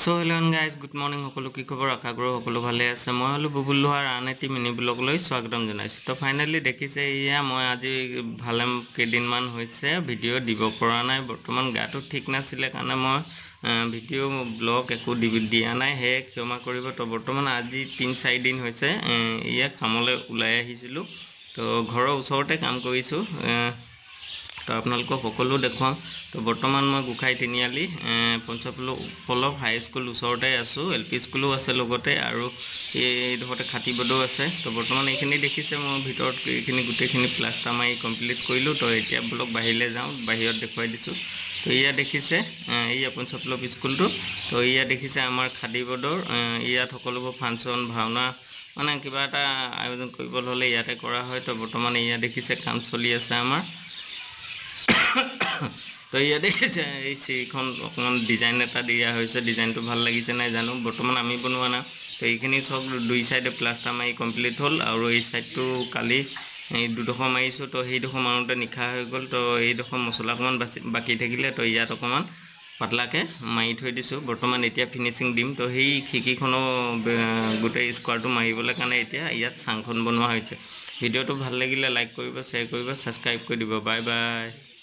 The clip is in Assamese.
So hello guys, good morning সকলো কি খবৰ আশা কৰো সকলো ভালে আছে মই হলো বুবুল লোহাৰ আন এটি মিনি ব্লগ লৈ স্বাগতম জনাইছো তো ফাইনালি দেখিছে ইয়া মই আজি ভালেম কেদিনমান হৈছে ভিডিও দিব পৰা নাই বৰ্তমান গাটো ঠিক নাছিলে কাৰণে মই ভিডিও ব্লগ একো দিয়া নাই হে ক্ষমা কৰিব তো বৰ্তমান আজি 3-4 দিন হৈছে ইয়া কামলৈ ওলাই আহিছিলো তো ঘৰৰ ওচৰতে কাম কৰিছো তো আপোনালোকক সকলো দেখুৱাম তো বৰ্তমান মই গুখাই তিনিআলি পঞ্চপল্লৱ হাই স্কুল ওচৰতে আছো এলপি স্কুলো আছে লগতে আৰু এই ধৰতে খাটিবডো আছে তো বৰ্তমান এইখিনি দেখিছে মই ভিতৰত এইখিনি গুটেখিনি প্লাষ্টাৰ মাৰি কমপ্লিট কৰিলো তো এতিয়া ব্লক বাহিৰলে যাওঁ বাহিৰত দেখুৱাই দিছো তো ইয়া দেখিছে ইয়া পঞ্চপল্লৱ স্কুলটো তো ইয়া দেখিছে আমাৰ খাটিবডৰ ইয়াত সকলোবোৰ ফাংচন ভাওনা মানে কিবা এটা আয়োজন কৰিব হলে ইয়াতে কৰা হয় তো বৰ্তমান ইয়া দেখিছে কাম চলি আছে আমাৰ তো ইয়া দেখিছে এই সিখন অকমান ডিজাইন এটা দিয়া হৈছে ডিজাইনটো ভাল লাগিছে নাই জানো বৰ্তমান আমি বনোৱা না তো এইখিনি সব দুই সাইডে প্লাষ্টাৰ মাৰি কমপ্লিট হল আৰু এই সাইডটো কালি এই দুডখৰ মাৰিছো তো সেইডখৰ মাৰোতে নিখা হৈ গল তো এইডখৰ মছলা অকমান বাকি থাকিলে তো ইয়াত অকমান পাতলাকে মাৰি থৈ দিছো বৰ্তমান এতিয়া ফিনিশিং দিম তো সেই খিকিখনো গুটে স্কোয়াৰটো মাৰিবলৈ কাৰণে এতিয়া ইয়াত চাংখন বনোৱা হৈছে ভিডিওটো ভাল লাগিলে লাইক কৰিব শেয়াৰ কৰিব সাবস্ক্ৰাইব কৰি দিব বাই বাই